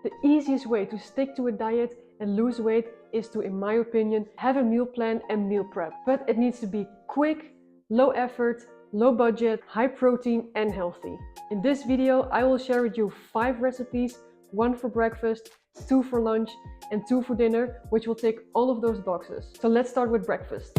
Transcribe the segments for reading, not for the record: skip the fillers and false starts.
The easiest way to stick to a diet and lose weight is to, in my opinion, have a meal plan and meal prep. But it needs to be quick, low effort, low budget, high protein and healthy. In this video, I will share with you 5 recipes, 1 for breakfast, 2 for lunch and 2 for dinner, which will tick all of those boxes. So let's start with breakfast.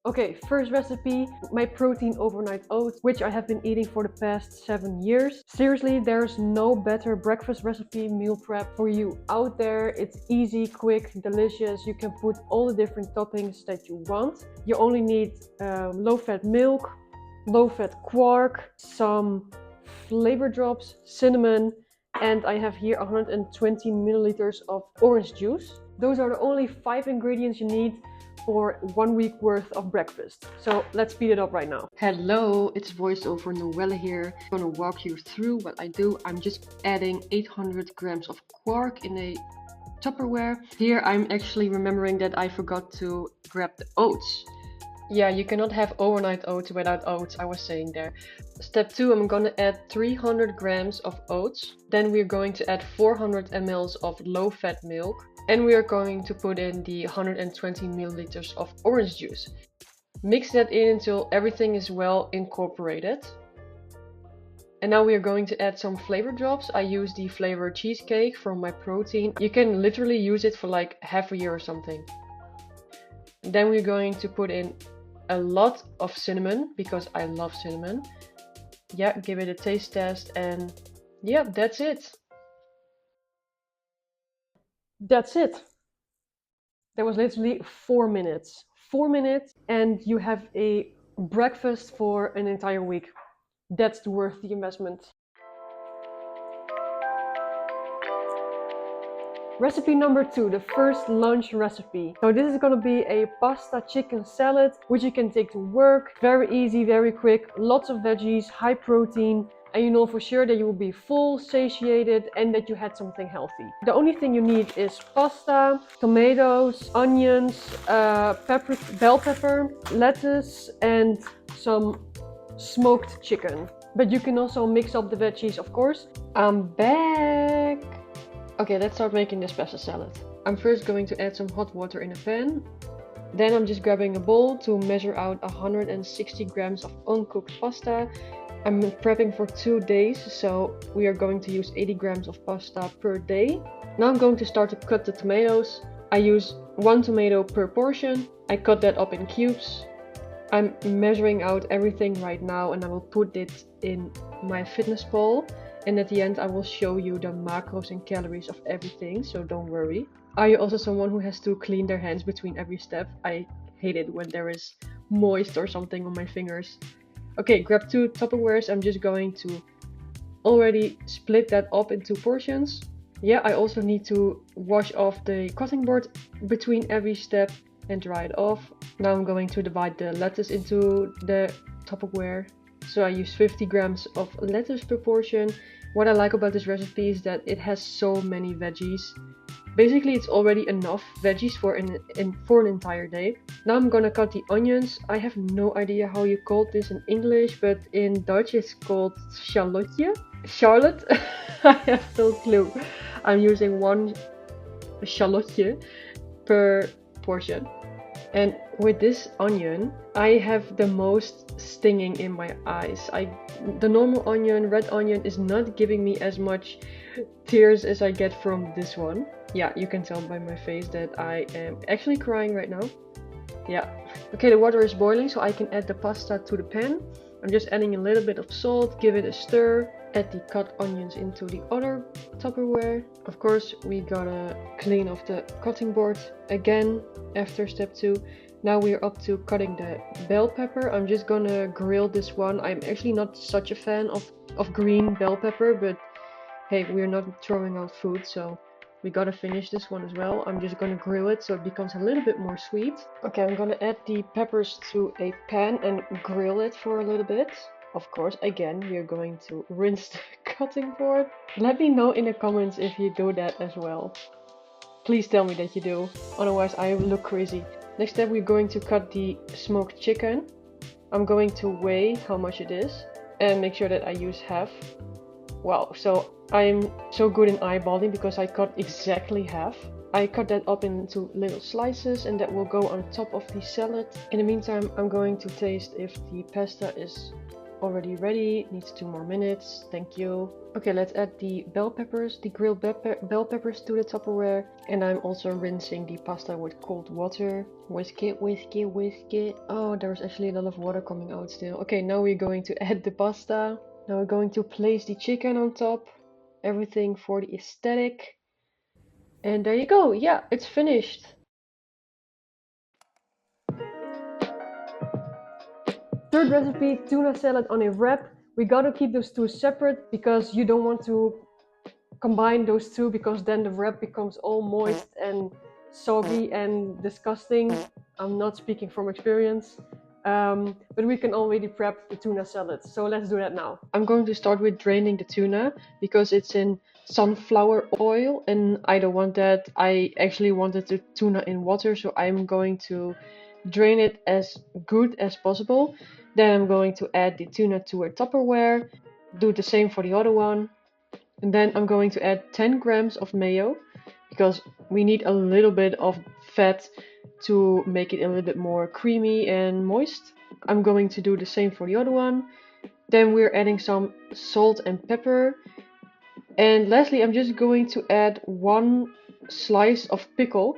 Okay, first recipe, my protein overnight oats, which I have been eating for the past 7 years. Seriously, there's no better breakfast recipe meal prep for you out there. It's easy, quick, delicious. You can put all the different toppings that you want. You only need low-fat milk, low-fat quark, some flavor drops, cinnamon, and I have here 120 milliliters of orange juice. Those are the only 5 ingredients you need for 1 week worth of breakfast. So let's speed it up right now. Hello, it's voiceover Noelle here. I'm gonna walk you through what I do. I'm just adding 800 grams of quark in a Tupperware. Here I'm actually remembering that I forgot to grab the oats. Yeah, you cannot have overnight oats without oats, I was saying there. Step 2, I'm gonna add 300 grams of oats. Then we're going to add 400 ml of low-fat milk. And we are going to put in the 120 milliliters of orange juice. Mix that in until everything is well incorporated. And now we are going to add some flavor drops. I use the flavor cheesecake from my protein. You can literally use it for like half a year or something. Then we're going to put in a lot of cinnamon because I love cinnamon. Yeah, give it a taste test and yeah, that's it. That's it. That was literally 4 minutes. 4 minutes and you have a breakfast for an entire week. That's worth the investment. Recipe number 2, the first lunch recipe. So this is going to be a pasta chicken salad, which you can take to work. Very easy, very quick, lots of veggies, high protein. And you know for sure that you will be full, satiated, and that you had something healthy. The only thing you need is pasta, tomatoes, onions, bell pepper, lettuce, and some smoked chicken. But you can also mix up the veggies, of course. I'm back! Okay, let's start making this pasta salad. I'm first going to add some hot water in a pan. Then I'm just grabbing a bowl to measure out 160 grams of uncooked pasta. I'm prepping for 2 days, so we are going to use 80 grams of pasta per day. Now I'm going to start to cut the tomatoes. I use 1 tomato per portion. I cut that up in cubes. I'm measuring out everything right now and I will put it in MyFitnessPal. And at the end I will show you the macros and calories of everything, so don't worry. Are you also someone who has to clean their hands between every step? I hate it when there is moist or something on my fingers. Okay, grab 2 Tupperwares. I'm just going to already split that up into portions. Yeah, I also need to wash off the cutting board between every step and dry it off. Now I'm going to divide the lettuce into the Tupperware. So I use 50 grams of lettuce per portion. What I like about this recipe is that it has so many veggies. Basically, it's already enough veggies for an entire day. Now I'm gonna cut the onions. I have no idea how you call this in English, but in Dutch it's called shallotje. Charlotte? I have no clue. I'm using 1 shallotje per portion. And with this onion, I have the most stinging in my eyes. The normal onion, red onion, is not giving me as much tears as I get from this one. Yeah, you can tell by my face that I am actually crying right now. Yeah. Okay, the water is boiling, so I can add the pasta to the pan. I'm just adding a little bit of salt, give it a stir, add the cut onions into the other Tupperware. Of course, we gotta clean off the cutting board again after step 2. Now we're up to cutting the bell pepper. I'm just gonna grill this one. I'm actually not such a fan of green bell pepper, but hey, we're not throwing out food, so we gotta finish this one as well. I'm just gonna grill it so it becomes a little bit more sweet. Okay, I'm gonna add the peppers to a pan and grill it for a little bit. Of course, again, we're going to rinse the cutting board. Let me know in the comments if you do that as well. Please tell me that you do, otherwise I look crazy. Next step, we're going to cut the smoked chicken. I'm going to weigh how much it is and make sure that I use half. Wow, so I'm so good in eyeballing because I cut exactly half. I cut that up into little slices and that will go on top of the salad. In the meantime, I'm going to taste if the pasta is already ready. It needs 2 more minutes. Thank you. Okay, let's add the bell peppers, the grilled bell peppers to the Tupperware. And I'm also rinsing the pasta with cold water. Whisk it, whisk it, whisk it. Oh, there's actually a lot of water coming out still. Okay, now we're going to add the pasta. Now we're going to place the chicken on top. Everything for the aesthetic. And there you go. Yeah, it's finished. Third recipe, tuna salad on a wrap. We gotta keep those two separate because you don't want to combine those two because then the wrap becomes all moist and soggy and disgusting. I'm not speaking from experience. But we can already prep the tuna salad. So let's do that now. I'm going to start with draining the tuna because it's in sunflower oil and I don't want that. I actually wanted the tuna in water, so I'm going to drain it as good as possible. Then I'm going to add the tuna to a Tupperware, do the same for the other one. And then I'm going to add 10 grams of mayo because we need a little bit of fat to make it a little bit more creamy and moist. I'm going to do the same for the other one. Then we're adding some salt and pepper. And lastly, I'm just going to add 1 slice of pickle.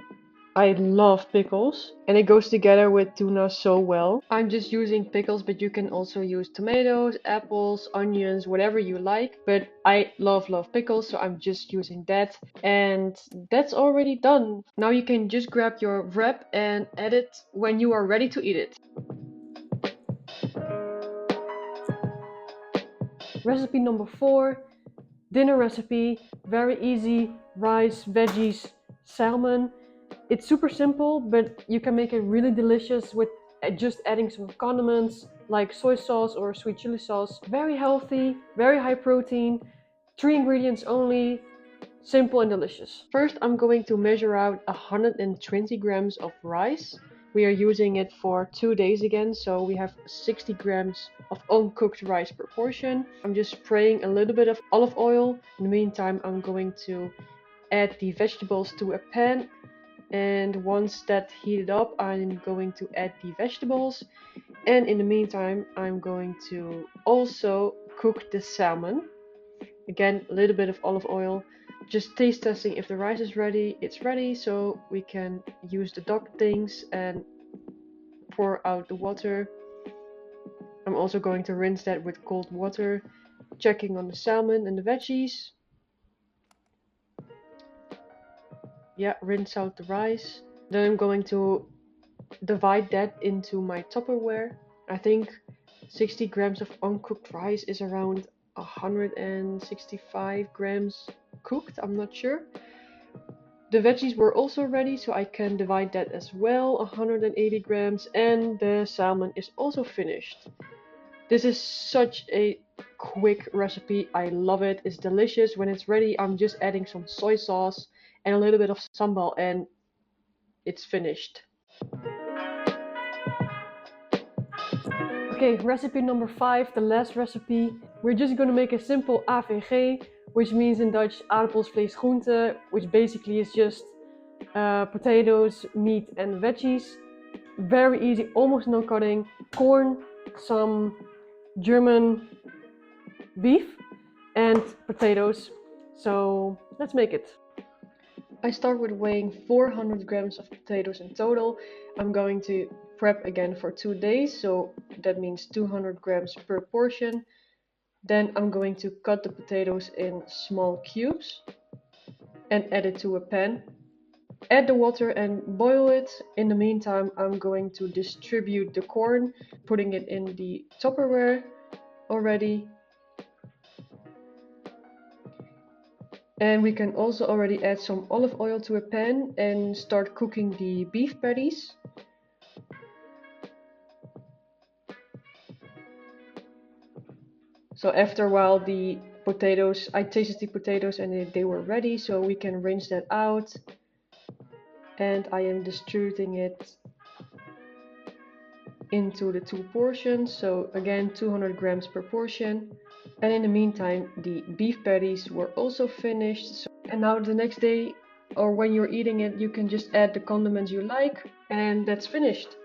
I love pickles and it goes together with tuna so well. I'm just using pickles, but you can also use tomatoes, apples, onions, whatever you like. But I love pickles, so I'm just using that. And that's already done. Now you can just grab your wrap and add it when you are ready to eat it. Recipe number 4, dinner recipe, very easy, rice, veggies, salmon. It's super simple, but you can make it really delicious with just adding some condiments like soy sauce or sweet chili sauce. Very healthy, very high protein, 3 ingredients only, simple and delicious. First, I'm going to measure out 120 grams of rice. We are using it for 2 days again, so we have 60 grams of uncooked rice per portion. I'm just spraying a little bit of olive oil. In the meantime, I'm going to add the vegetables to a pan. And once that heated up, I'm going to add the vegetables. And in the meantime, I'm going to also cook the salmon. Again, a little bit of olive oil. Just taste testing if the rice is ready. It's ready, so we can use the duck things and pour out the water. I'm also going to rinse that with cold water, checking on the salmon and the veggies. Yeah, rinse out the rice. Then I'm going to divide that into my Tupperware. I think 60 grams of uncooked rice is around 165 grams cooked, I'm not sure. The veggies were also ready, so I can divide that as well, 180 grams, and the salmon is also finished. This is such a quick recipe, I love it, it's delicious. When it's ready, I'm just adding some soy sauce and a little bit of sambal and it's finished. Okay, recipe number 5, the last recipe. We're just gonna make a simple AVG, which means in Dutch aardappels, vlees, groente, which basically is just potatoes, meat and veggies. Very easy, almost no cutting. Corn, some German beef and potatoes. So let's make it. I start with weighing 400 grams of potatoes in total. I'm going to prep again for 2 days, so that means 200 grams per portion. Then I'm going to cut the potatoes in small cubes and add it to a pan. Add the water and boil it. In the meantime, I'm going to distribute the corn, putting it in the Tupperware already. And we can also already add some olive oil to a pan and start cooking the beef patties. So after a while the potatoes, I tasted the potatoes and they were ready, so we can rinse that out. And I am distributing it into the 2 portions. So again, 200 grams per portion. And in the meantime, the beef patties were also finished. And now the next day, or when you're eating it, you can just add the condiments you like, and that's finished.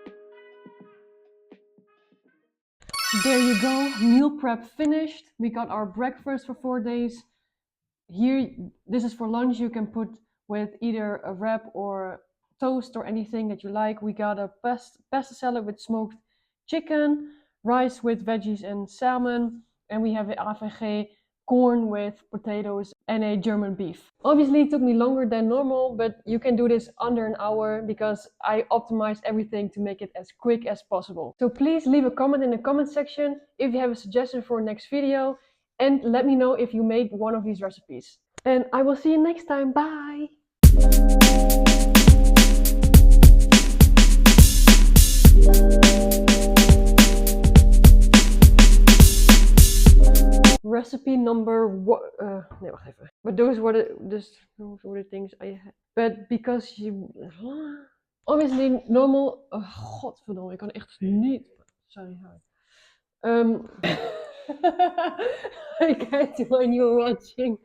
There you go, meal prep finished. We got our breakfast for 4 days. Here, this is for lunch. You can put with either a wrap or toast or anything that you like. We got a pasta salad with smoked chicken, rice with veggies and salmon, and we have a AVG corn with potatoes and a German beef. Obviously, it took me longer than normal, but you can do this under an hour because I optimized everything to make it as quick as possible. So please leave a comment in the comment section if you have a suggestion for next video, and let me know if you made one of these recipes. And I will see you next time. Bye! Recipe number one. Nee, wacht even. But those were the things I had. But because you. Obviously, normal. Godverdomme, ik kan echt niet. Sorry. I can't do when you're watching.